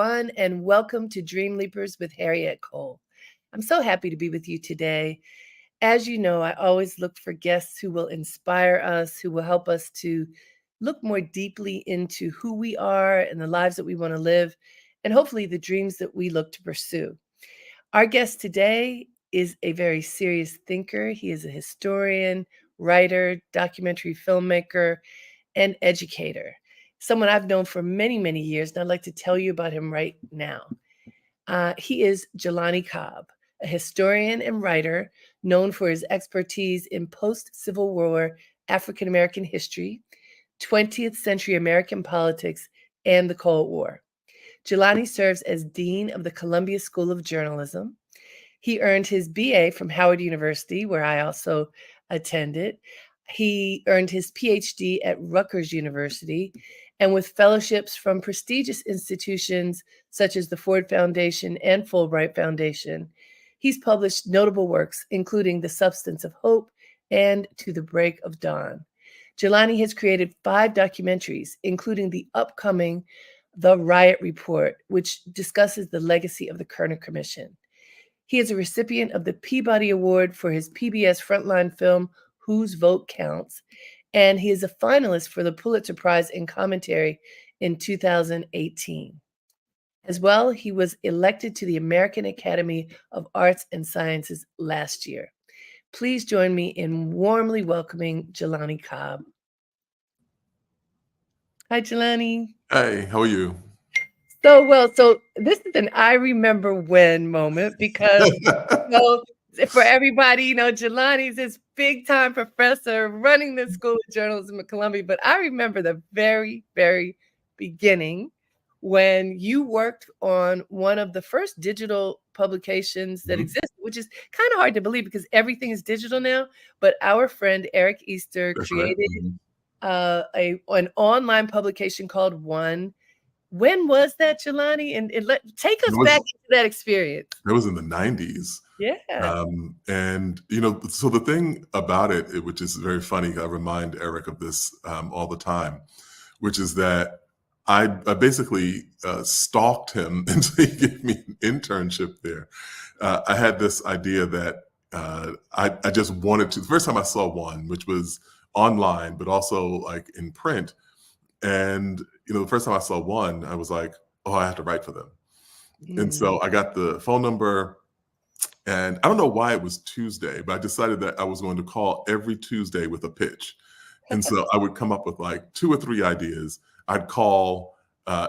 everyone, and welcome to Dreamleapers with Harriette Cole. I'm so happy to be with you today. As you know, I always look for guests who will inspire us, who will help us to look more deeply into who we are and the lives that we want to live, and hopefully the dreams that we look to pursue. Our guest today is a very serious thinker. He is a historian, writer, documentary filmmaker, and educator. Someone I've known for many, many years, and I'd like to tell you about him right now. He is Jelani Cobb, a historian and writer known for his expertise in post-Civil War African American history, 20th century American politics, and the Cold War. Jelani serves as Dean of the Columbia School of Journalism. He earned his BA from Howard University, where I also attended. He earned his PhD at Rutgers University, and with fellowships from prestigious institutions such as the Ford Foundation and Fulbright Foundation, he's published notable works, including The Substance of Hope and To the Break of Dawn. Jelani has created 5 documentaries, including the upcoming The Riot Report, which discusses the legacy of the Kerner Commission. He is a recipient of the Peabody Award for his PBS Frontline film, Whose Vote Counts, and he is a finalist for the Pulitzer Prize in Commentary in 2018. As well, he was elected to the American Academy of Arts and Sciences last year. Please join me in warmly welcoming Jelani Cobb. Hi, Jelani. Hey, how are you? So this is an I remember when moment because for everybody, Jelani's this big time professor running the School of Journalism at Columbia. But I remember the very, very beginning when you worked on one of the first digital publications that existed, which is kind of hard to believe because everything is digital now. But our friend Eric Easter created an online publication called One. When was that, Jelani? And take us back into that experience. It was in the 90s. Yeah. So the thing about it, which is very funny, I remind Eric of this all the time, which is that I basically stalked him until he gave me an internship there. I had this idea that I just wanted to, the first time I saw One, which was online, but also like in print. And, the first time I saw One, I was like, oh, I have to write for them. And so I got the phone number, and I don't know why it was Tuesday, but I decided that I was going to call every Tuesday with a pitch. And so I would come up with like 2 or 3 ideas. I'd call,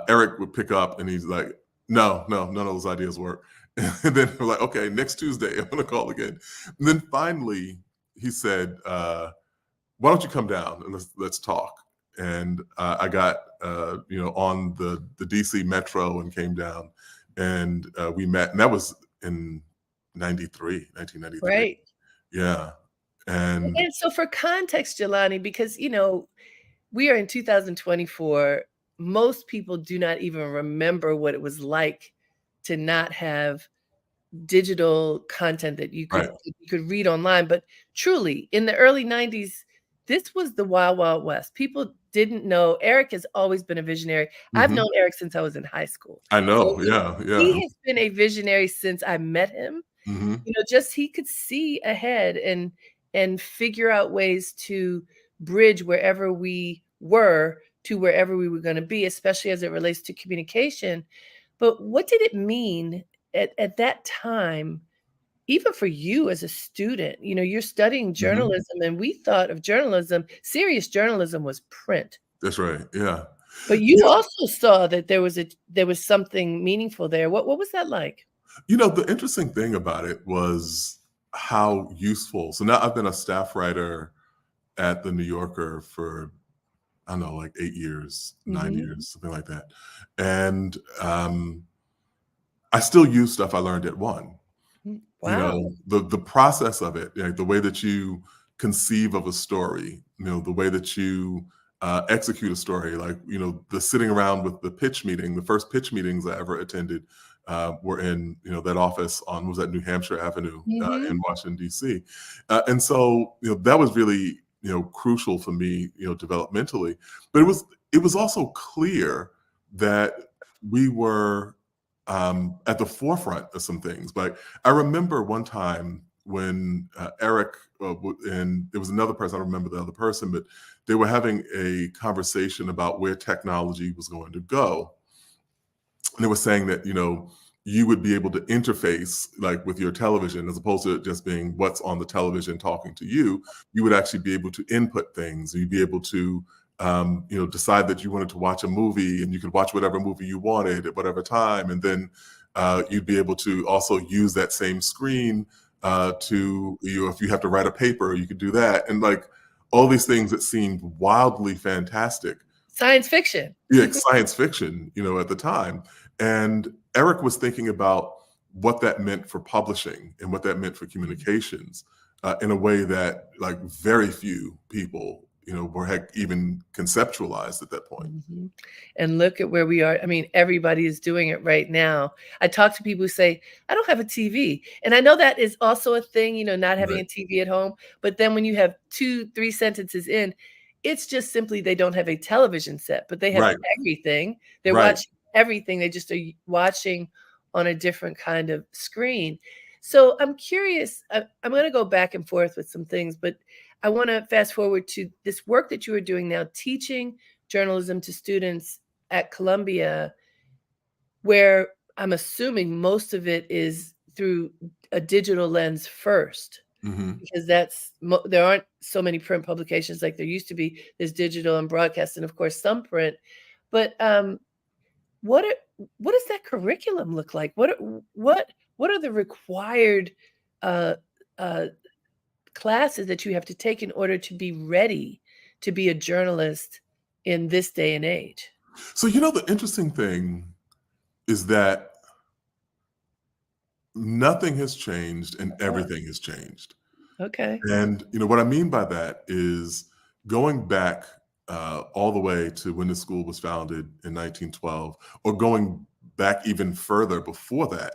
Eric would pick up, and he's like, no, none of those ideas work. And then we're like, okay, next Tuesday, I'm going to call again. And then finally, he said, why don't you come down and let's talk? And I got, on the DC Metro and came down, and we met, and that was in 1993. Right. Yeah. And so for context, Jelani, because, we are in 2024, most people do not even remember what it was like to not have digital content that you could read online. But truly, in the early 90s, this was the Wild Wild West. People didn't know. Eric has always been a visionary. I've known Eric since I was in high school. I know, so He has been a visionary since I met him. Just he could see ahead and figure out ways to bridge wherever we were to wherever we were going to be, especially as it relates to communication. But what did it mean at that time, even for you as a student? You're studying journalism, and we thought of journalism, serious journalism was print. That's right. Yeah. But you also saw that there was something meaningful there. What was that like? The interesting thing about it was how useful. So now I've been a staff writer at the New Yorker for, I don't know, like 8 years, 9 years, something like that. And I still use stuff I learned at One. Wow. The process of it, the way that you conceive of a story, the way that you execute a story, like, the sitting around with the pitch meeting. The first pitch meetings I ever attended were in, that office on, was that New Hampshire Avenue in Washington, D.C. And so, that was really, crucial for me, developmentally. But it was also clear that we were at the forefront of some things. But I remember one time when Eric and there was another person, I don't remember the other person, but they were having a conversation about where technology was going to go. And they were saying that, you would be able to interface like with your television as opposed to it just being what's on the television talking to you. You would actually be able to input things. You'd be able to decide that you wanted to watch a movie, and you could watch whatever movie you wanted at whatever time. And then you'd be able to also use that same screen if you have to write a paper, you could do that. And like all these things that seemed wildly fantastic. Science fiction. Yeah, science fiction, at the time. And Eric was thinking about what that meant for publishing and what that meant for communications in a way that like very few people, were even conceptualized at that point. Mhm. And look at where we are. I mean, everybody is doing it right now. I talk to people who say, I don't have a TV. And I know that is also a thing, not having Right. a TV at home. But then when you have 2, 3 sentences in, it's just simply they don't have a television set, but they have Right. everything. They're Right. watching everything. They just are watching on a different kind of screen. So I'm curious. I'm going to go back and forth with some things, but I want to fast forward to this work that you are doing now, teaching journalism to students at Columbia, where I'm assuming most of it is through a digital lens first, Hmm. because there aren't so many print publications like there used to be. There's digital and broadcast, and of course some print. But what what does that curriculum look like? What are the required uh, uh, classes that you have to take in order to be ready to be a journalist in this day and age? So, the interesting thing is that nothing has changed and Oh, everything has changed. okay. And what I mean by that is going back all the way to when the school was founded in 1912, or going back even further before that,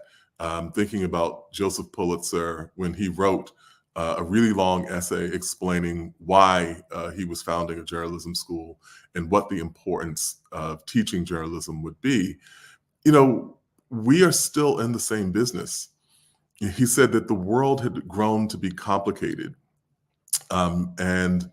thinking about Joseph Pulitzer when he wrote a really long essay explaining why he was founding a journalism school and what the importance of teaching journalism would be. You know, we are still in the same business. He said that the world had grown to be complicated. And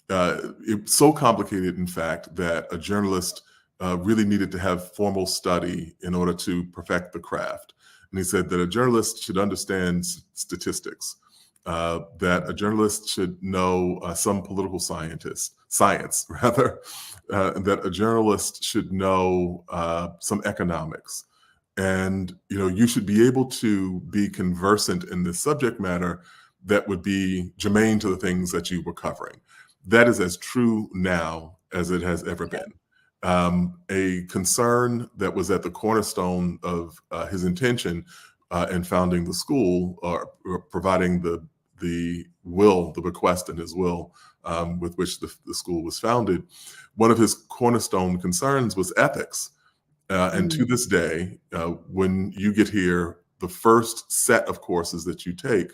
it's so complicated, in fact, that a journalist really needed to have formal study in order to perfect the craft. And he said that a journalist should understand statistics, that a journalist should know some political science rather, that a journalist should know some economics. And you should be able to be conversant in this subject matter that would be germane to the things that you were covering. That is as true now as it has ever been. A concern that was at the cornerstone of his intention in founding the school, or providing the bequest in his will, with which the school was founded. One of his cornerstone concerns was ethics. And to Mm, this day, when you get here, the first set of courses that you take,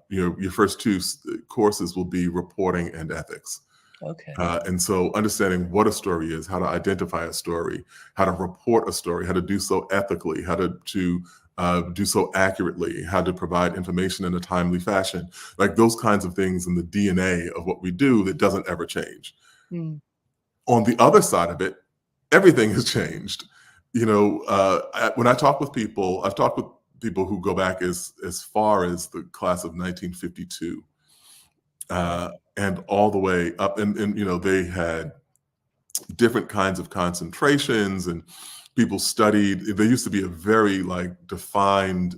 your first two courses will be reporting and ethics. okay. And so understanding what a story is, how to identify a story, how to report a story, how to do so ethically, how to do so accurately, how to provide information in a timely fashion, like those kinds of things in the DNA of what we do that doesn't ever change. Mm, On the other side of it, everything has changed. When I talk with people, I've talked with people who go back as far as the class of 1952, wow. and all the way up, and they had different kinds of concentrations, and people studied. There used to be a very like defined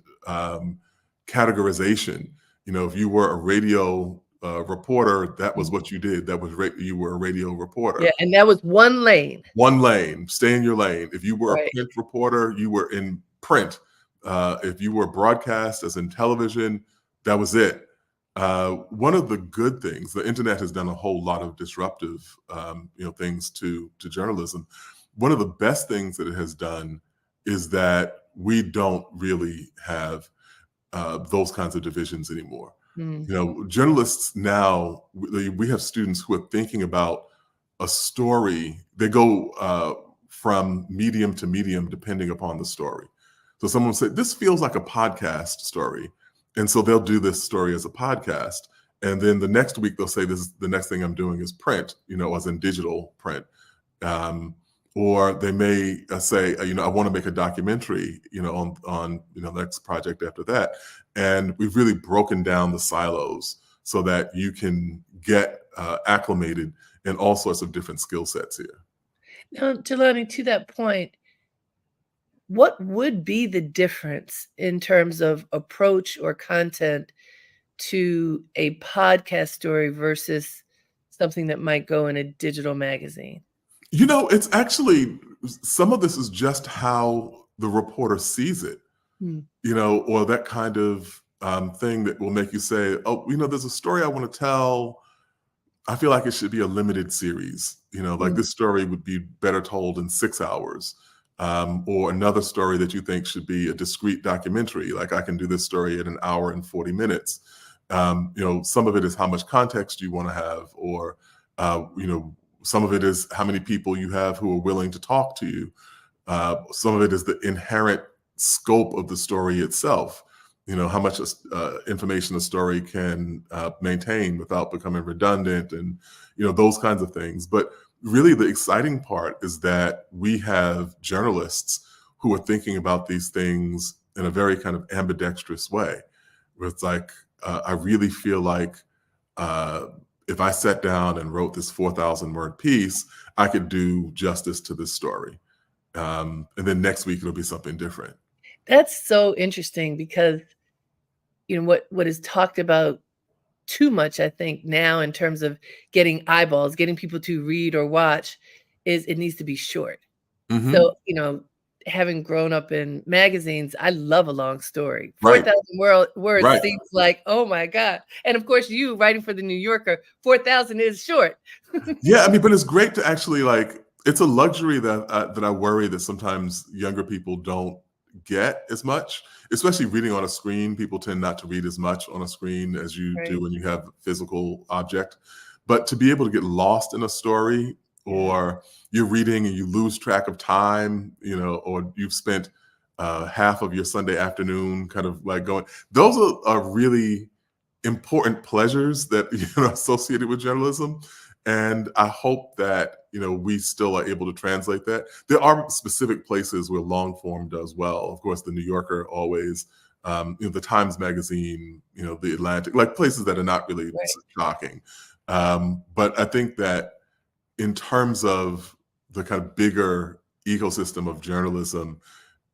categorization. If you were a radio reporter, that was Mm. what you did. You were a radio reporter. Yeah, and that was one lane. One lane, stay in your lane. If you were a Right. print reporter, you were in print. If you were broadcast, as in television, that was it. One of the good things, the internet has done a whole lot of disruptive, things to journalism. One of the best things that it has done is that we don't really have those kinds of divisions anymore. Mm, Journalists now, we have students who are thinking about a story. They go from medium to medium depending upon the story. So someone will say, this feels like a podcast story. And so they'll do this story as a podcast. And then the next week they'll say, this is the next thing I'm doing is print, as in digital print. Or they may say, I want to make a documentary, on the next project after that. And we've really broken down the silos so that you can get acclimated in all sorts of different skill sets here. Now, Jelani, to that point, what would be the difference in terms of approach or content to a podcast story versus something that might go in a digital magazine? It's actually, some of this is just how the reporter sees it, or that kind of thing that will make you say, oh, there's a story I want to tell. I feel like it should be a limited series, like this story would be better told in 6 hours. Or another story that you think should be a discrete documentary, like I can do this story in 1 hour and 40 minutes. Some of it is how much context you want to have, or, some of it is how many people you have who are willing to talk to you. Some of it is the inherent scope of the story itself. How much information a story can maintain without becoming redundant, and those kinds of things. But really the exciting part is that we have journalists who are thinking about these things in a very kind of ambidextrous way, where it's like, I really feel like if I sat down and wrote this 4,000 word piece, I could do justice to this story. And then next week it'll be something different. That's so interesting because, what is talked about too much, I think, now in terms of getting eyeballs, getting people to read or watch, is it needs to be short. So, having grown up in magazines, I love a long story. 4,000 words Right. seems like, oh my God. And of course, you writing for the New Yorker, 4,000 is short. Yeah, but it's great to actually, it's a luxury that I worry that sometimes younger people don't get as much, especially reading on a screen. People tend not to read as much on a screen as you do when you have a physical object. But to be able to get lost in a story, or you're reading and you lose track of time, or you've spent half of your Sunday afternoon kind of like going, those are really important pleasures that associated with journalism. And I hope that we still are able to translate that. There are specific places where long form does well. Of course, the New Yorker always, the Times Magazine, the Atlantic, like places that are not really shocking. But I think that in terms of the kind of bigger ecosystem of journalism,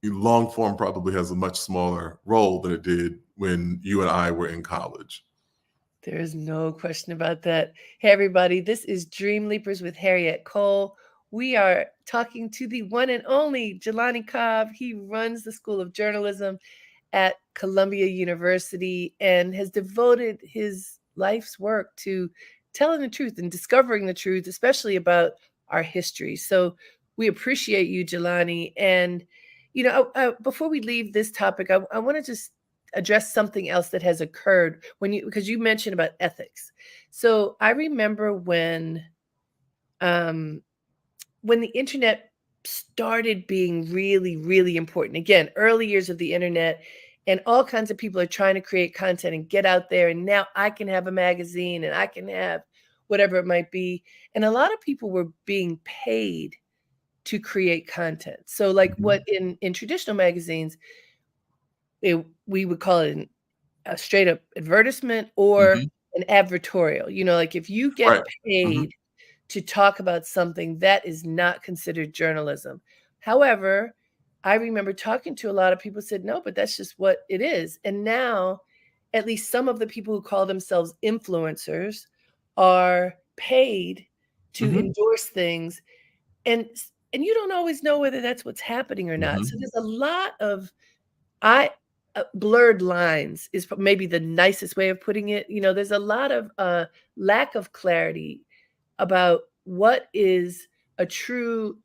long form probably has a much smaller role than it did when you and I were in college. There is no question about that. Hey, everybody, this is Dreamleapers with Harriette Cole. We are talking to the one and only Jelani Cobb. He runs the School of Journalism at Columbia University and has devoted his life's work to telling the truth and discovering the truth, especially about our history. So we appreciate you, Jelani. And, before we leave this topic, I want to just address something else that has occurred because you mentioned about ethics. So I remember when the internet started being really, really important. Again, early years of the internet, and all kinds of people are trying to create content and get out there. And now I can have a magazine and I can have whatever it might be. And a lot of people were being paid to create content. So like what in traditional magazines, we would call it a straight up advertisement or an advertorial. Like if you get paid to talk about something, that is not considered journalism. However, I remember talking to a lot of people who said, no, but that's just what it is. And now, at least some of the people who call themselves influencers are paid to endorse things. And you don't always know whether that's what's happening or not. So there's a lot of blurred lines is maybe the nicest way of putting it. There's a lot of lack of clarity about what is a true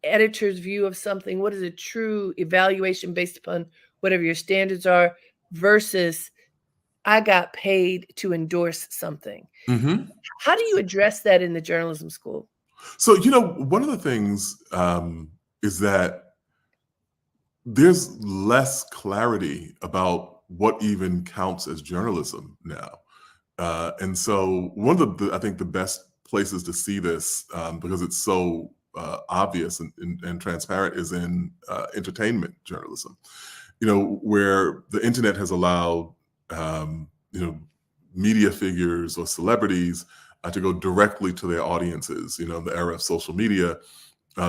editor's view of something, what is a true evaluation based upon whatever your standards are, versus I got paid to endorse something. How do you address that in the journalism school? So, one of the things is that there's less clarity about what even counts as journalism now. And so one of I think the best places to see this, because it's so obvious and transparent, is in entertainment journalism. Where the internet has allowed, media figures or celebrities to go directly to their audiences. The era of social media,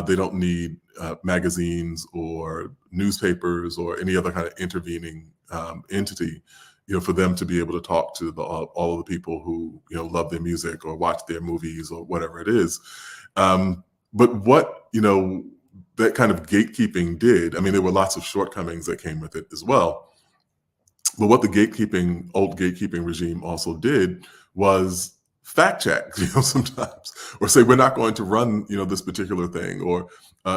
they don't need magazines or newspapers or any other kind of intervening entity, for them to be able to talk to all of the people who love their music or watch their movies or whatever it is. But what that kind of gatekeeping did, I mean, there were lots of shortcomings that came with it as well. But what the old gatekeeping regime also did was fact check, sometimes, or say we're not going to run, this particular thing, or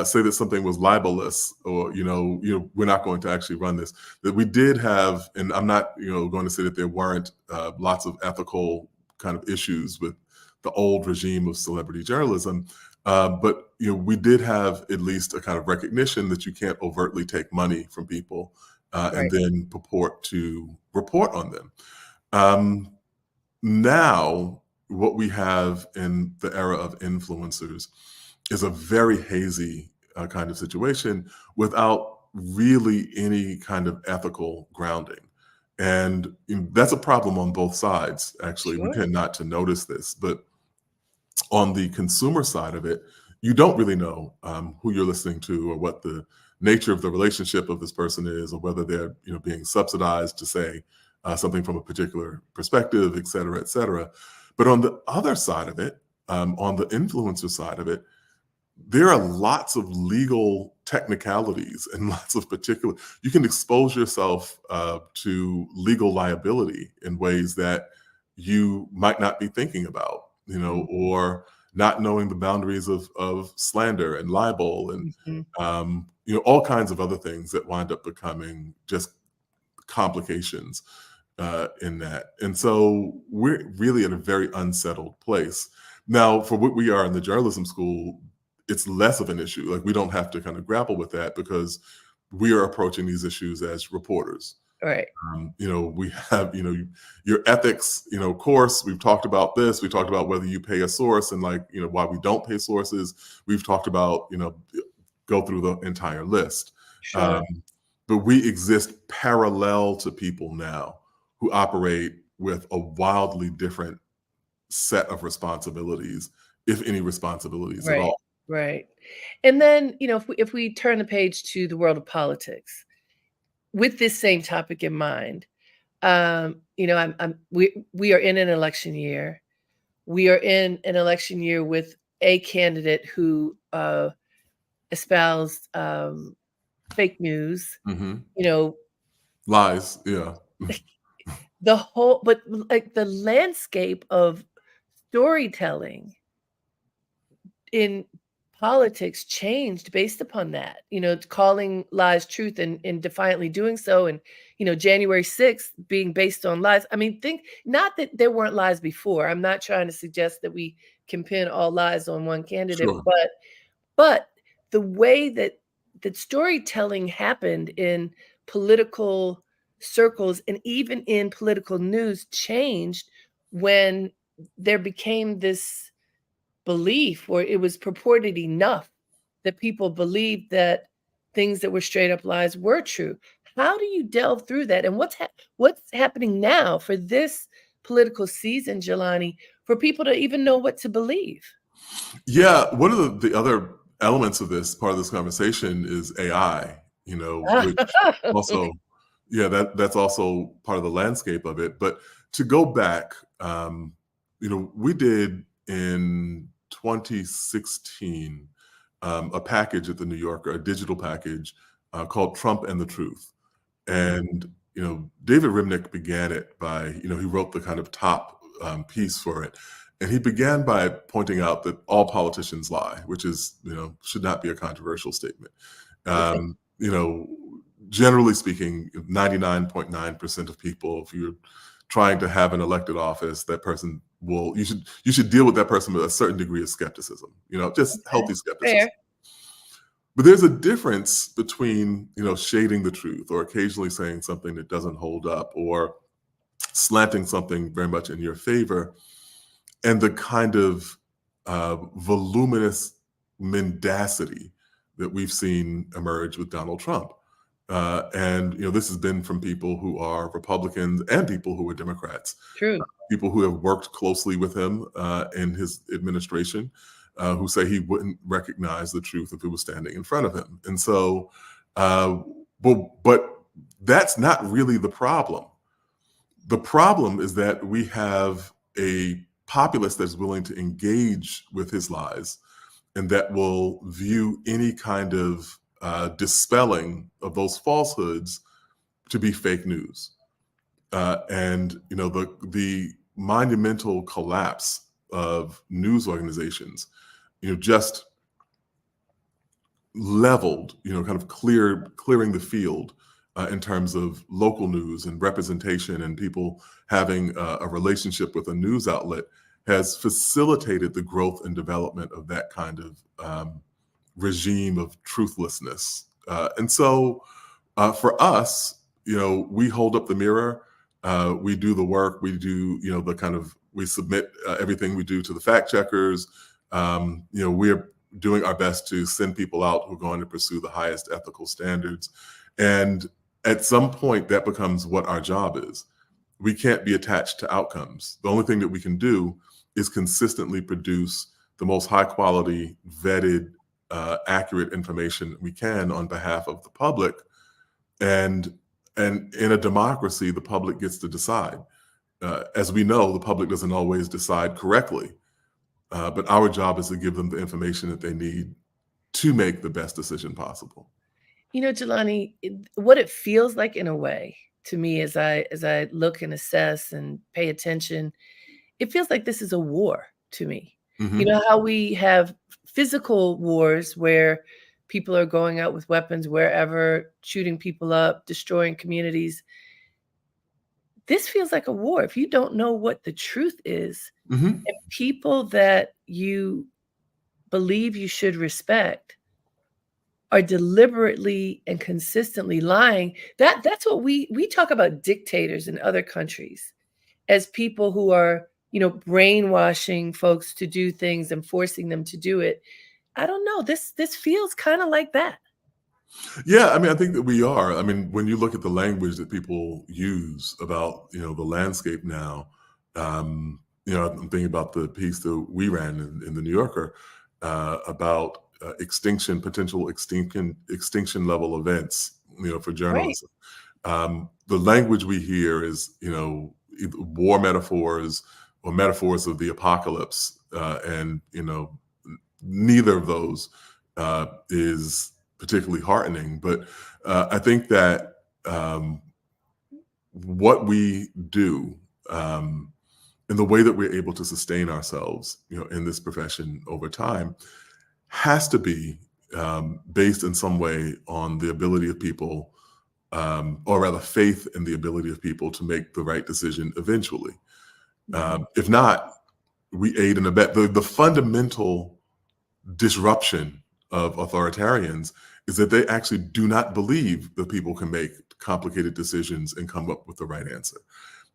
say that something was libelous, or we're not going to actually run this. That we did have, and I'm not, going to say that there weren't lots of ethical kind of issues with the old regime of celebrity journalism, but we did have at least a kind of recognition that you can't overtly take money from people and Right. then purport to report on them. Now, what we have in the era of influencers is a very hazy kind of situation without really any kind of ethical grounding. And that's a problem on both sides, actually. We Sure. tend not to notice this, but on the consumer side of it, you don't really know who you're listening to or what the nature of the relationship of this person is, or whether they're being subsidized to say something from a particular perspective, et cetera, et cetera. But on the other side of it, on the influencer side of it, there are lots of legal technicalities and lots of particular. You can expose yourself to legal liability in ways that you might not be thinking about, or not knowing the boundaries of slander and libel and Mhm. all kinds of other things that wind up becoming just complications in that. And so we're really in a very unsettled place. Now, for what we are in the journalism school, it's less of an issue. Like, we don't have to kind of grapple with that because we are approaching these issues as reporters. Right. We have, your ethics, course. We've talked about this. We talked about whether you pay a source and why we don't pay sources. We've talked about, go through the entire list. Sure. Um, but we exist parallel to people now who operate with a wildly different set of responsibilities, if any responsibilities at Right. all. Right. And then, if we turn the page to the world of politics with this same topic in mind, we are in an election year. We are in an election year with a candidate who espoused fake news. Mhm. You know, Lies, yeah. but like the landscape of storytelling in politics changed based upon that, calling lies truth and defiantly doing so. And, January 6th being based on lies. I mean, think not that there weren't lies before. I'm not trying to suggest that we can pin all lies on one candidate, Sure. but the way that storytelling happened in political circles and even in political news changed when there became this belief, or it was purported enough that people believed that things that were straight up lies were true. How do you delve through that? And what's happening now for this political season, Jelani, for people to even know what to believe? Yeah, one of the other elements of this part of this conversation is AI, which also, yeah, that's also part of the landscape of it. But to go back, we did in 2016 a package at the New Yorker, a digital package called Trump and the Truth. Mhm. And, David Rimnick began it by, he wrote the kind of top piece for it. And he began by pointing out that all politicians lie, which is, should not be a controversial statement. Okay. Um, you know, Generally speaking, 99.9% of people, if you're trying to have an elected office, that person will you should deal with that person with a certain degree of skepticism, just Okay. healthy skepticism. Fair. But there's a difference between, shading the truth or occasionally saying something that doesn't hold up or slanting something very much in your favor and the kind of voluminous mendacity that we've seen emerge with Donald Trump. And this has been from people who are Republicans and people who are Democrats, True. people who have worked closely with him in his administration, who say he wouldn't recognize the truth if it was standing in front of him. And so, but that's not really the problem. The problem is that we have a populace that's willing to engage with his lies and that will view any kind of dispelling of those falsehoods to be fake news. And the monumental collapse of news organizations, just leveled, kind of clearing the field in terms of local news and representation and people having a relationship with a news outlet has facilitated the growth and development of that kind of regime of truthlessness. And so for us, we hold up the mirror, we do the work, we do, we submit everything we do to the fact checkers. We're doing our best to send people out who are going to pursue the highest ethical standards. And at some point, that becomes what our job is. We can't be attached to outcomes. The only thing that we can do is consistently produce the most high quality, vetted, accurate information we can on behalf of the public. And in a democracy, the public gets to decide. As we know, the public doesn't always decide correctly. But our job is to give them the information that they need to make the best decision possible. Jelani, what it feels like in a way to me as I look and assess and pay attention, it feels like this is a war to me. You Mm-hmm. know how we have physical wars where people are going out with weapons wherever, shooting people up, destroying communities. This feels like a war. If you don't know what the truth is, Mm-hmm. and people that you believe you should respect are deliberately and consistently lying, that's what we talk about dictators in other countries as people who are, brainwashing folks to do things and forcing them to do it. I don't know. This feels kind of like that. Yeah, I mean, I think that we are. I mean, when you look at the language that people use about, the landscape now, I'm thinking about the piece that we ran in the New Yorker about potential extinction level events, for Right. journalism. The language we hear is, either war metaphors or metaphors of the apocalypse, and neither of those is particularly heartening. But I think that what we do and the way that we're able to sustain ourselves, in this profession over time, has to be based in some way on the ability of people, or rather, faith in the ability of people to make the right decision eventually. Mhm. If not, we aid and abet the fundamental disruption of authoritarians is that they actually do not believe that people can make complicated decisions and come up with the right answer.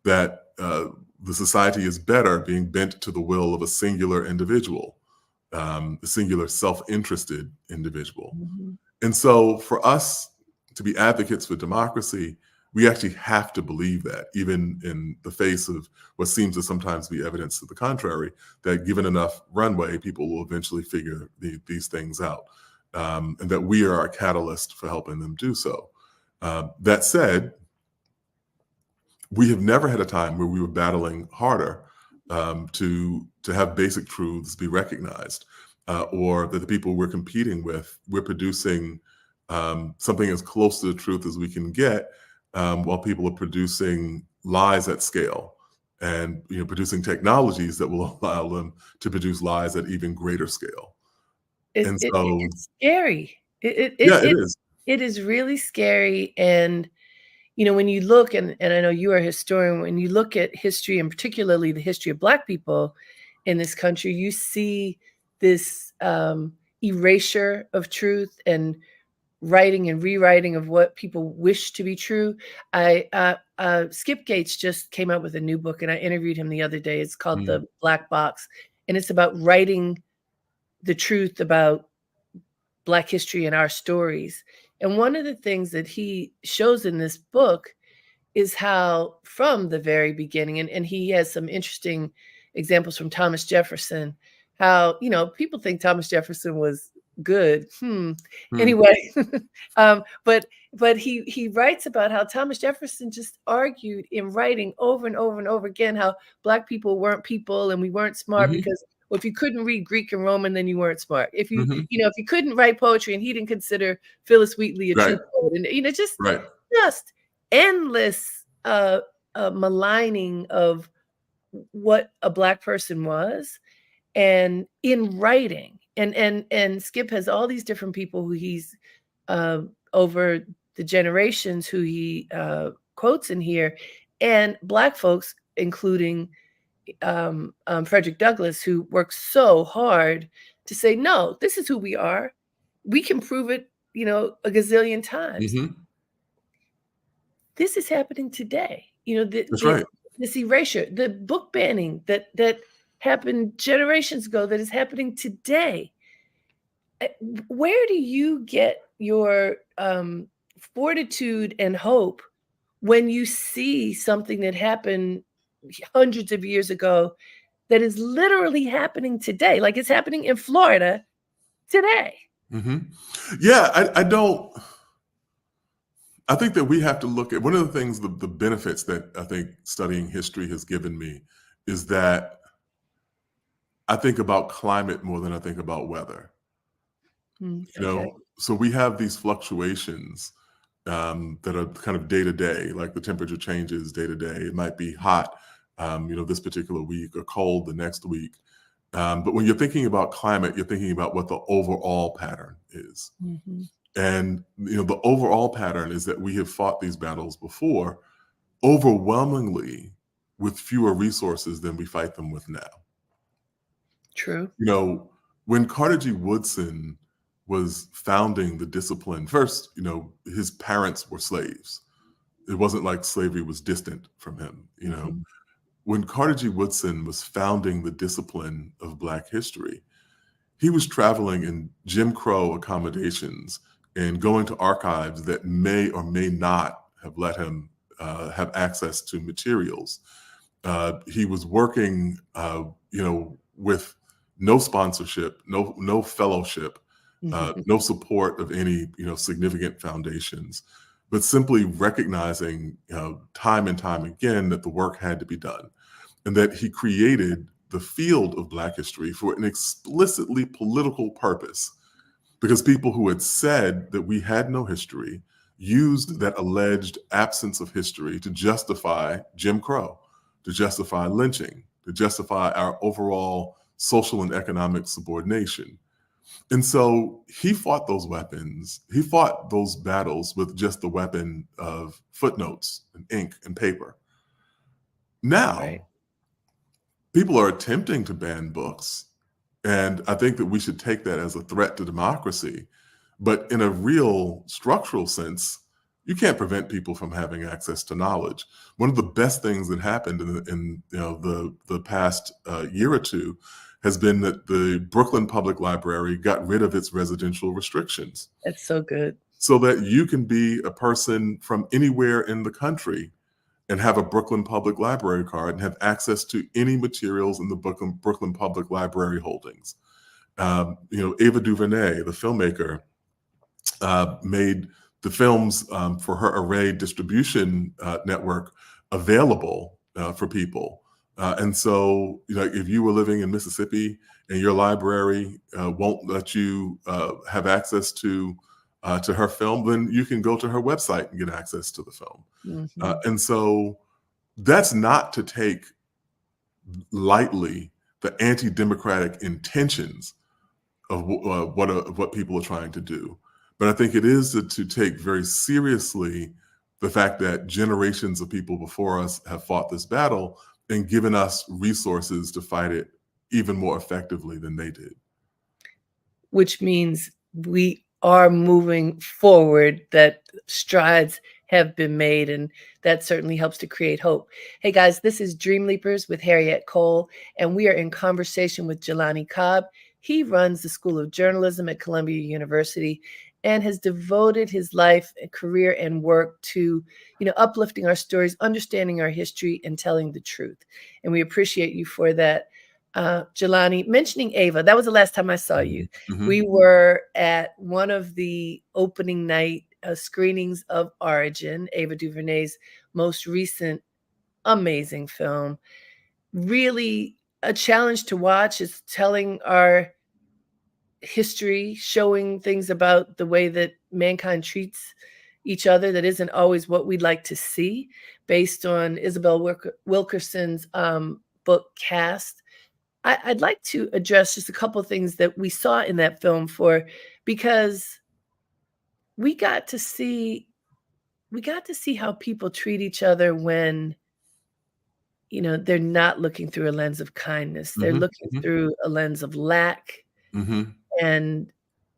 That the society is better being bent to the will of a singular individual, a singular self-interested individual. Mhm. And so for us to be advocates for democracy, we actually have to believe that, even in the face of what seems to sometimes be evidence to the contrary, that given enough runway, people will eventually figure these things out, and that we are a catalyst for helping them do so. That said, we have never had a time where we were battling harder to have basic truths be recognized, or that the people we're competing with, we're producing something as close to the truth as we can get, while people are producing lies at scale and producing technologies that will allow them to produce lies at even greater scale. And so, It's scary. It it yeah, it it it is. it is really scary, and when you look, and I know you are a historian, when you look at history, and particularly the history of Black people in this country, you see this erasure of truth and writing and rewriting of what people wish to be true. Skip Gates just came out with a new book, and I interviewed him the other day. It's called Mm. The Black Box, and it's about writing the truth about Black history and our stories. And one of the things that he shows in this book is how, from the very beginning, and he has some interesting examples from Thomas Jefferson, how, people think Thomas Jefferson was good. Mm. Anyway, but he writes about how Thomas Jefferson just argued in writing over and over and over again how Black people weren't people and we weren't smart Mhm. because, well, if you couldn't read Greek and Roman, then you weren't smart. If you, Mhm. if you couldn't write poetry, and he didn't consider Phillis Wheatley a true Right. poet, and Right. just endless maligning of what a Black person was, and in writing, and Skip has all these different people who he's over the generations who he quotes in here, and Black folks, including Frederick Douglass, who worked so hard to say, no, this is who we are. We can prove it, a gazillion times. Mhm. This is happening today. That's right. This erasure, the book banning that happened generations ago, that is happening today. Where do you get your fortitude and hope when you see something that happened hundreds of years ago that is literally happening today? Like, it's happening in Florida today. Mhm. Yeah, I don't. I think that we have to look at one of the things, the benefits that I think studying history has given me is that I think about climate more than I think about weather. Okay. So we have these fluctuations that are kind of day to day, like the temperature changes day to day. It might be hot, this particular week, or cold the next week. But when you're thinking about climate, you're thinking about what the overall pattern is. Mhm. And the overall pattern is that we have fought these battles before, overwhelmingly with fewer resources than we fight them with now. True. When Carter G. Woodson was founding the discipline, first, his parents were slaves. It wasn't like slavery was distant from him. Mhm. When Carter G. Woodson was founding the discipline of Black history, he was traveling in Jim Crow accommodations and going to archives that may or may not have let him have access to materials. He was working, with no sponsorship, no fellowship, no support of any significant foundations, but simply recognizing time and time again that the work had to be done, and that he created the field of Black history for an explicitly political purpose, because people who had said that we had no history used that alleged absence of history to justify Jim Crow, to justify lynching, to justify our overall social and economic subordination. And so he fought those weapons. He fought those battles with just the weapon of footnotes and ink and paper. Right. Now, people are attempting to ban books. And I think that we should take that as a threat to democracy. But in a real structural sense, you can't prevent people from having access to knowledge. One of the best things that happened in the past year or two has been that the Brooklyn Public Library got rid of its residential restrictions, That's so good. so that you can be a person from anywhere in the country and have a Brooklyn Public Library card and have access to any materials in the Brooklyn Public Library holdings. Ava DuVernay, the filmmaker, made the films for her Array distribution network available for people. And so, if you were living in Mississippi and your library won't let you have access to her film, then you can go to her website and get access to the film. Mhm. And so that's not to take lightly the anti-democratic intentions of what people are trying to do. But I think it is to take very seriously the fact that generations of people before us have fought this battle and given us resources to fight it even more effectively than they did. Which means we are moving forward, that strides have been made, and that certainly helps to create hope. Hey guys, this is Dreamleapers with Harriette Cole, and we are in conversation with Jelani Cobb. He runs the School of Journalism at Columbia University and has devoted his life and career and work to, uplifting our stories, understanding our history, and telling the truth. And we appreciate you for that. Jelani, mentioning Ava, that was the last time I saw you. Mm-hmm. We were at one of the opening night screenings of Origin, Ava DuVernay's most recent amazing film. Really a challenge to watch. It's telling our history, showing things about the way that mankind treats each other that isn't always what we'd like to see, based on Isabel Wilkerson's book Caste. I'd like to address just a couple of things that we saw in that film, because we got to see how people treat each other when they're not looking through a lens of kindness. They're Mm-hmm. looking Mm-hmm. through a lens of lack. Mm-hmm. And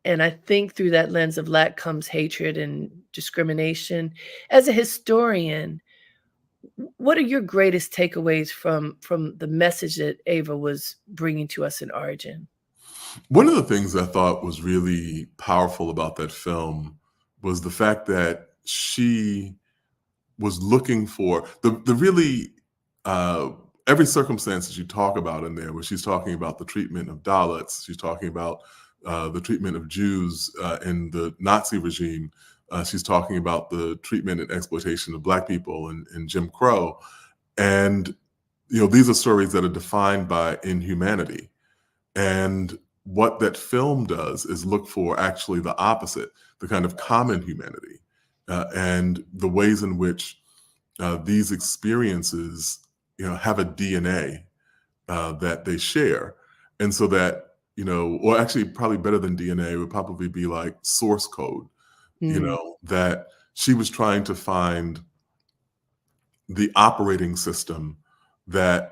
I think through that lens of lack comes hatred and discrimination. As a historian, what are your greatest takeaways from the message that Ava was bringing to us in Origin? One of the things I thought was really powerful about that film was the fact that she was looking for the really every circumstance that you talk about in there, where she's talking about the treatment of Dalits, she's talking about the treatment of Jews in the Nazi regime, she's talking about the treatment and exploitation of Black people in Jim Crow, and these are stories that are defined by inhumanity. And what that film does is look for actually the opposite, the kind of common humanity, and the ways in which these experiences, have a DNA that they share. And so that, or actually probably better than DNA would probably be like source code, that she was trying to find the operating system that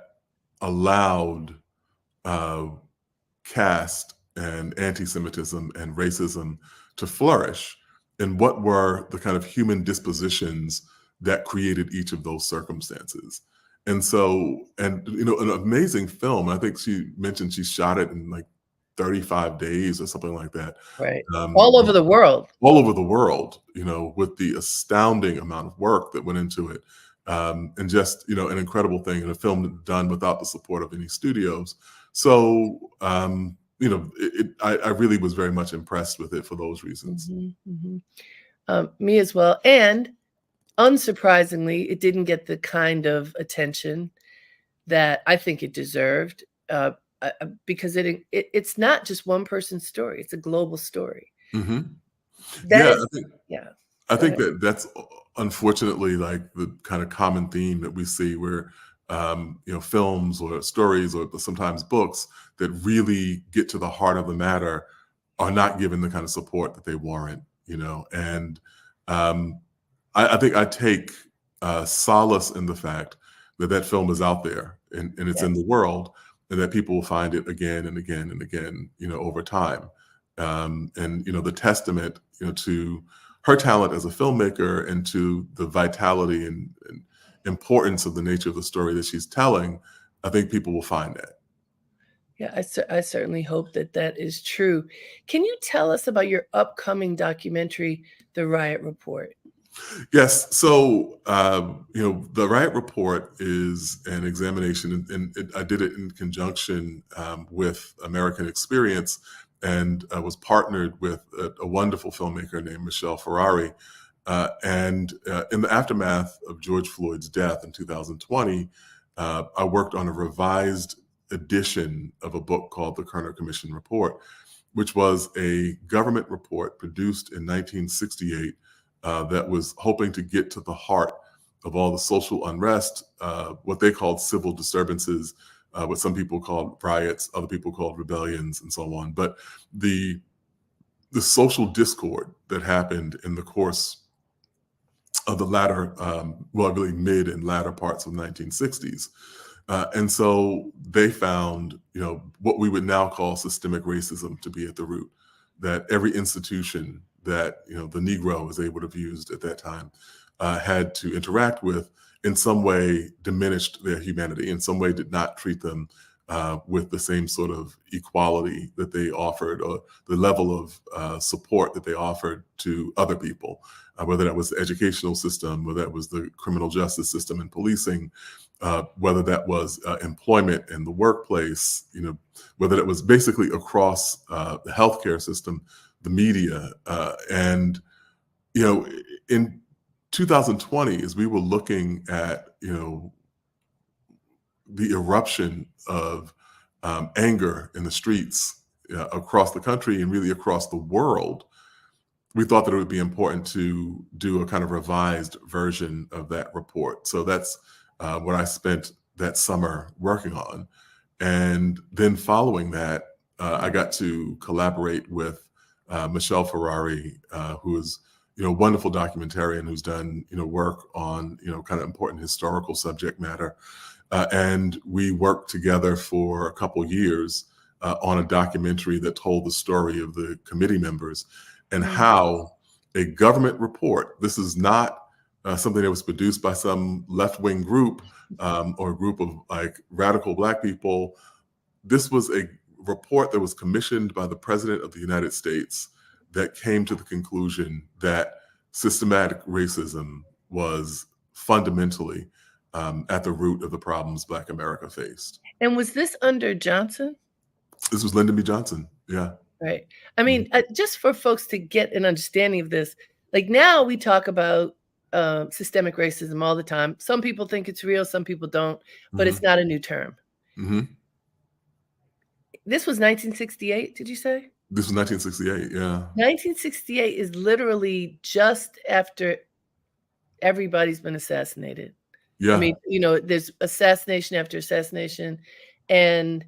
allowed caste and anti-Semitism and racism to flourish, and what were the kind of human dispositions that created each of those circumstances. And so, and an amazing film. I think she mentioned she shot it in like 35 days or something like that. Right. All over the world. All over the world, with the astounding amount of work that went into it. And just, an incredible thing, and a film done without the support of any studios. So, I really was very much impressed with it for those reasons. Mm-hmm, mm-hmm. Me as well. And unsurprisingly, it didn't get the kind of attention that I think it deserved, because it's not just one person's story; it's a global story. Mm-hmm. Yeah, I think that's unfortunately like the kind of common theme that we see, where films or stories or sometimes books that really get to the heart of the matter are not given the kind of support that they warrant. And I think I take solace in the fact that film is out there, and it's in the world, and that people will find it again and again and again, over time. And the testament, to her talent as a filmmaker and to the vitality and importance of the nature of the story that she's telling, I think people will find that. Yeah, I certainly hope that is true. Can you tell us about your upcoming documentary, The Riot Report? Yes. So, the Riot Report is an examination, and I did it in conjunction with American Experience, and I was partnered with a wonderful filmmaker named Michelle Ferrari. And in the aftermath of George Floyd's death in 2020, I worked on a revised edition of a book called The Kerner Commission Report, which was a government report produced in 1968 that was hoping to get to the heart of all the social unrest, what they called civil disturbances, what some people called riots, other people called rebellions, and so on. But the social discord that happened in the course of the latter, well, really mid and latter parts of the 1960s. And so they found, what we would now call systemic racism to be at the root, that every institution that, the Negro was able to have used at that time had to interact with in some way diminished their humanity, in some way did not treat them with the same sort of equality that they offered, or the level of support that they offered to other people, whether that was the educational system, whether that was the criminal justice system and policing, whether that was employment in the workplace, whether that was basically across the healthcare system, the media, and in 2020, as we were looking at the eruption of anger in the streets across the country and really across the world, we thought that it would be important to do a kind of revised version of that report. So that's what I spent that summer working on. And then following that, I got to collaborate with Michelle Ferrari, who is a wonderful documentarian who's done work on kind of important historical subject matter. And we worked together for a couple years on a documentary that told the story of the committee members and how a government report, this is not something that was produced by some left-wing group or a group of like radical Black people. This was a report that was commissioned by the President of the United States that came to the conclusion that systematic racism was fundamentally at the root of the problems Black America faced. And was this under Johnson? This was Lyndon B. Johnson. Yeah. Right. I mean, just for folks to get an understanding of this, like now we talk about systemic racism all the time. Some people think it's real, some people don't, but it's not a new term. This was 1968, did you say? This was 1968, yeah. 1968 is literally just after everybody's been assassinated. Yeah. I mean, there's assassination after assassination, and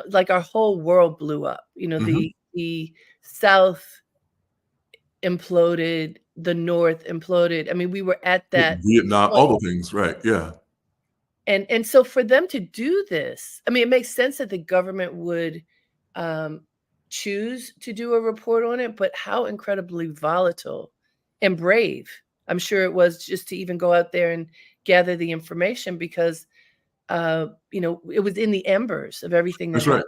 like our whole world blew up. The South imploded, the North imploded. I mean, we were at that Vietnam, point. all the things, right? Yeah. And so for them to do this, I mean, it makes sense that the government would choose to do a report on it, but how incredibly volatile and brave I'm sure it was just to even go out there and gather the information, because it was in the embers of everything that happened.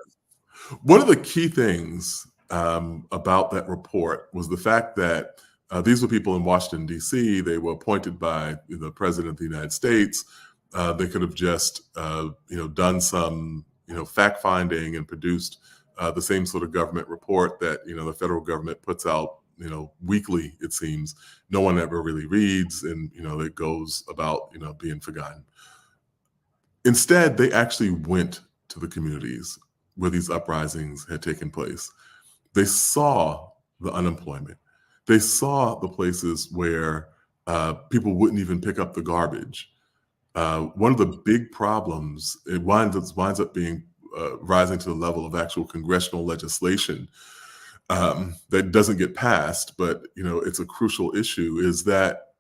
Right. One of the key things about that report was the fact that these were people in Washington, D.C. They were appointed by the President of the United States. They could have just, done some, fact-finding and produced the same sort of government report that, the federal government puts out, weekly, it seems. No one ever really reads, and, it goes about, being forgotten. Instead, they actually went to the communities where these uprisings had taken place. They saw the unemployment. They saw the places where people wouldn't even pick up the garbage. One of the big problems, it winds up being rising to the level of actual congressional legislation that doesn't get passed, but it's a crucial issue, is that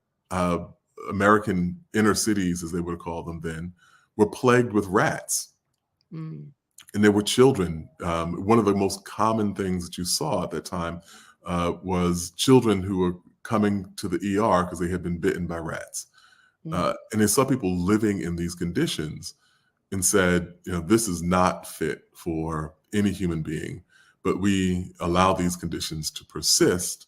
American inner cities, as they would call them then, were plagued with rats. And there were children. One of the most common things that you saw at that time was children who were coming to the ER because they had been bitten by rats. And they saw people living in these conditions and said, this is not fit for any human being, but we allow these conditions to persist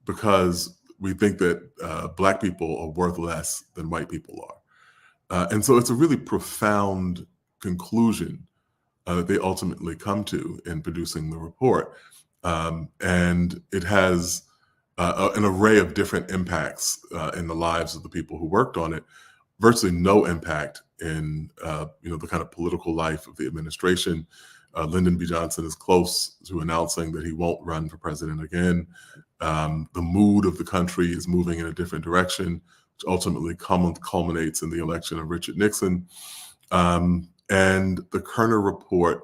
because we think that Black people are worth less than white people are. And so it's a really profound conclusion that they ultimately come to in producing the report. And it has an array of different impacts in the lives of the people who worked on it. Virtually no impact in the kind of political life of the administration. Lyndon B. Johnson is close to announcing that he won't run for president again. The mood of the country is moving in a different direction, which ultimately culminates in the election of Richard Nixon. And the Kerner report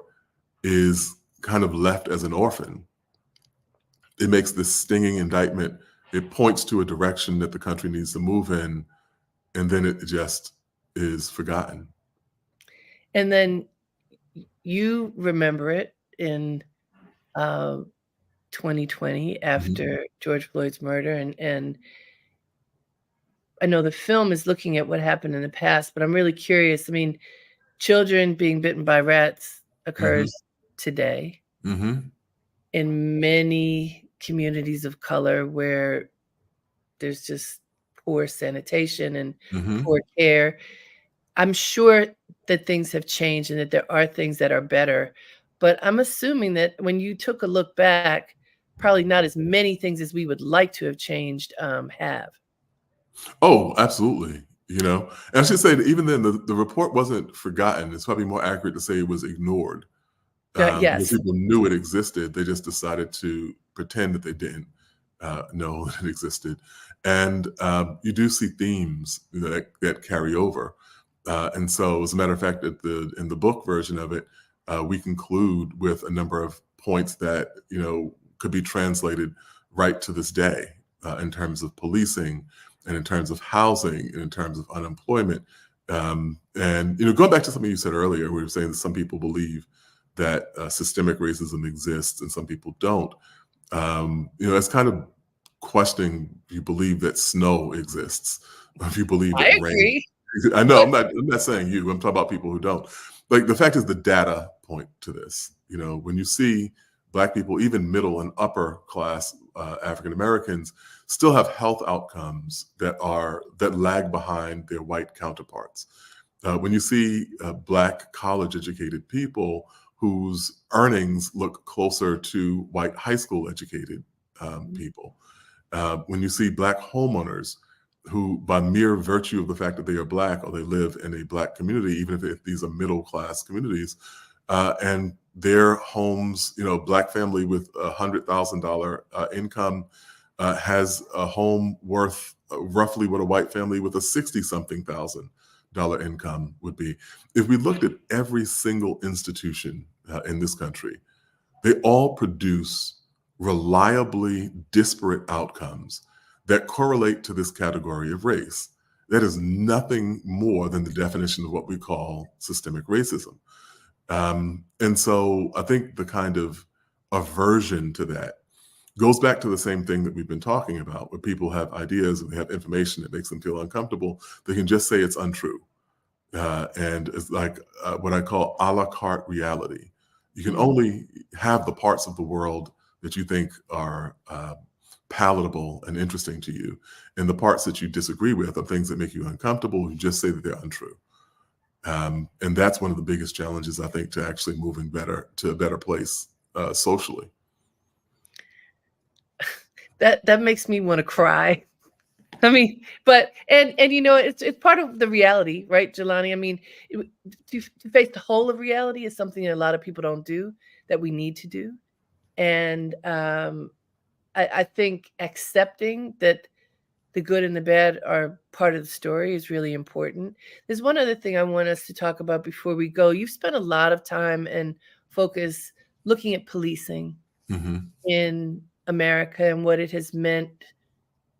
is kind of left as an orphan. It makes this stinging indictment it points to a direction that the country needs to move in, and then it just is forgotten. And then you remember it in 2020 Mhm. after George Floyd's murder, and I know the film is looking at what happened in the past, but I'm really curious. I mean, children being bitten by rats Mhm. occurs today Mhm. in many communities of color where there's just poor sanitation and Mhm. poor care. I'm sure that things have changed and that there are things that are better, but I'm assuming that when you took a look back, probably not as many things as we would like to have changed, have. Oh, absolutely. And I should say that even then, the report wasn't forgotten. It's probably more accurate to say it was ignored. Because Yes, people knew it existed, they just decided to pretend that they didn't know that it existed. And you do see themes that carry over. And so, as a matter of fact, in the book version of it, we conclude with a number of points that could be translated right to this day in terms of policing, and in terms of housing, and in terms of unemployment. And going back to something you said earlier, we were saying that some people believe that systemic racism exists and some people don't. It's kind of questioning if you believe that snow exists, or if you believe that I rain. agree. I know I'm not saying you. I'm talking about people who don't. Like, the fact is, the data point to this. When you see Black people, even middle and upper class African Americans, still have health outcomes that lag behind their white counterparts. When you see Black college educated people whose earnings look closer to white high school educated people, when you see Black homeowners who, by mere virtue of the fact that they are Black or they live in a Black community, even if these are middle class communities, and their homes, Black family with $100,000 income has a home worth roughly what a white family with a 60-something thousand dollar income would be. If we looked at every single institution in this country, they all produce reliably disparate outcomes that correlate to this category of race. That is nothing more than the definition of what we call systemic racism. And so I think the kind of aversion to that goes back to the same thing that we've been talking about, where people have ideas and they have information that makes them feel uncomfortable. They can just say it's untrue. And it's like what I call a la carte reality. You can Mhm. only have the parts of the world that you think are palatable and interesting to you, and the parts that you disagree with are things that make you uncomfortable. You just say that they're untrue. And that's one of the biggest challenges, I think, to actually moving to a better place socially. That makes me wanna cry. I mean, but it's part of the reality, right, Jelani? I mean, to face the whole of reality is something that a lot of people don't do, that we need to do. And I think accepting that the good and the bad are part of the story is really important. There's one other thing I want us to talk about before we go. You've spent a lot of time and focus looking at policing Hmm. in America and what it has meant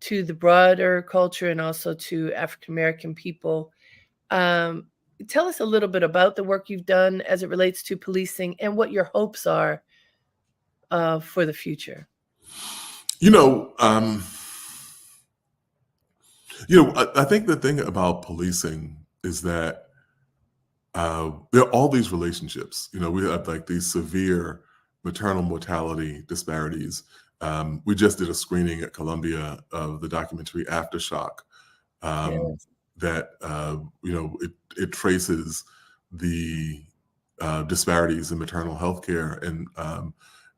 to the broader culture and also to African American people. Um, Tell us a little bit about the work you've done as it relates to policing and what your hopes are for the future. You know, um, I think the thing about policing is that there are all these relationships. We have like these severe maternal mortality disparities. We just did a screening at Columbia of the documentary Aftershock, um, Yes. that it traces the disparities in maternal health care and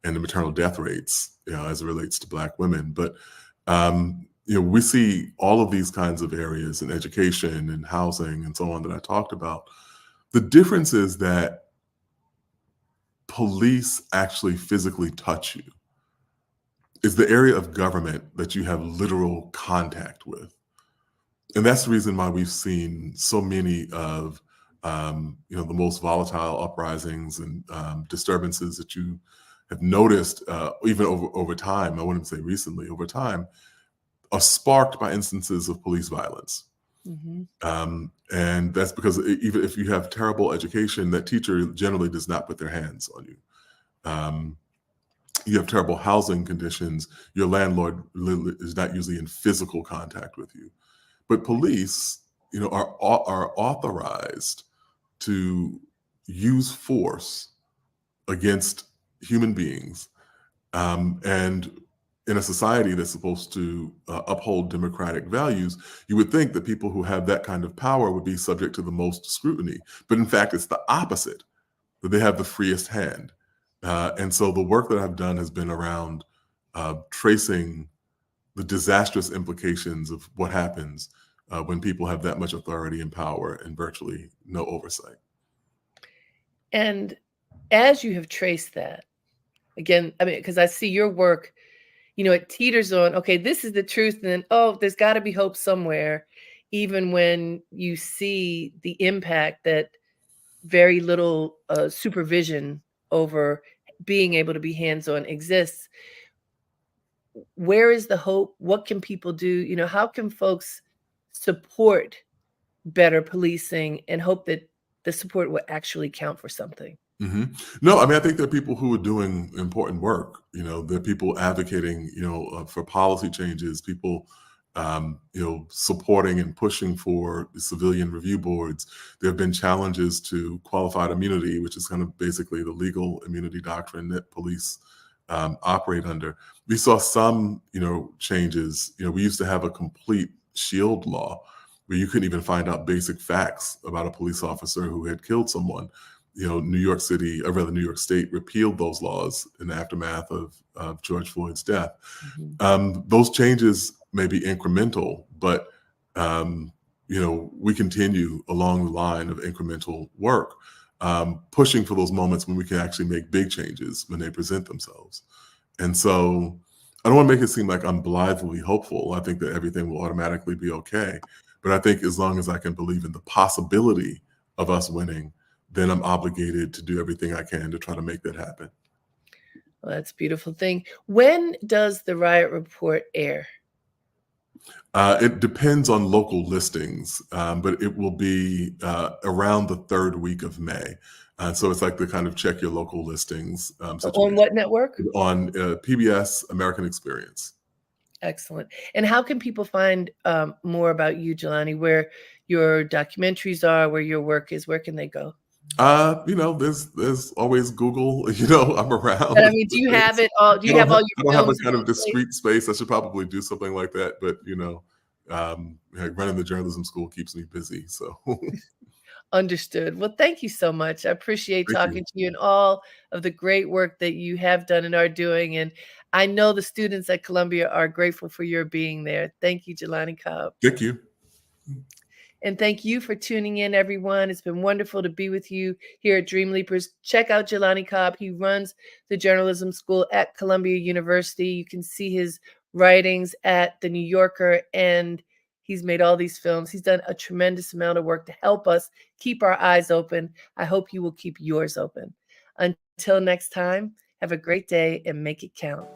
the maternal death rates, as it relates to Black women. But we see all of these kinds of areas in education and housing and so on that I talked about. The difference is that police actually physically touch you. It's the area of government that you have literal contact with. And that's the reason why we've seen so many of the most volatile uprisings and disturbances that you have noticed, even over time. I wouldn't say recently, over time. are sparked by instances of police violence. Mhm. And that's because even if you have terrible education, that teacher generally does not put their hands on you. Um, you have terrible housing conditions, your landlord is not usually in physical contact with you. But police, are authorized to use force against human beings. And in a society that's supposed to uphold democratic values, you would think that people who have that kind of power would be subject to the most scrutiny. But in fact, it's the opposite, that they have the freest hand. And so the work that I've done has been around tracing the disastrous implications of what happens when people have that much authority and power and virtually no oversight. And as you have traced that, again, I mean, because I see your work, it teeters on, okay, this is the truth, and then, oh, there's got to be hope somewhere, even when you see the impact that very little supervision over being able to be hands-on exists. Where is the hope? What can people do? How can folks support better policing and hope that the support will actually count for something? No, I mean, I think there are people who are doing important work. There are people advocating, for policy changes, people, supporting and pushing for civilian review boards. There have been challenges to qualified immunity, which is kind of basically the legal immunity doctrine that police operate under. We saw some, changes. We used to have a complete shield law where you couldn't even find out basic facts about a police officer who had killed someone. New York City, or rather New York State, repealed those laws in the aftermath of George Floyd's death. Mhm. Those changes may be incremental, but we continue along the line of incremental work, pushing for those moments when we can actually make big changes when they present themselves. And so I don't want to make it seem like I'm blithely hopeful. I think that everything will automatically be okay. But I think as long as I can believe in the possibility of us winning, then I'm obligated to do everything I can to try to make that happen. Well, that's a beautiful thing. When does the riot report air? It depends on local listings, but it will be around the third week of May. So it's like the kind of check your local listings On situation what network? on PBS American Experience. Excellent. And how can people find more about you, Jelani, where your documentaries are, where your work is? Where can they go? There's always Google. I'm But I around. mean, do you have it all? Do I you have don't all have, your I don't have a films in kind of one place? discrete space. I should probably do something like that, but running the journalism school keeps me busy. So Understood. Well, thank you so much. I appreciate thank you. talking to you and all of the great work that you have done and are doing. And I know the students at Columbia are grateful for your being there. Thank you, Jelani Cobb. Thank you. And thank you for tuning in, everyone. It's been wonderful to be with you here at Dreamleapers. Check out Jelani Cobb. He runs the journalism school at Columbia University. You can see his writings at The New Yorker, and he's made all these films. He's done a tremendous amount of work to help us keep our eyes open. I hope you will keep yours open. Until next time, have a great day and make it count.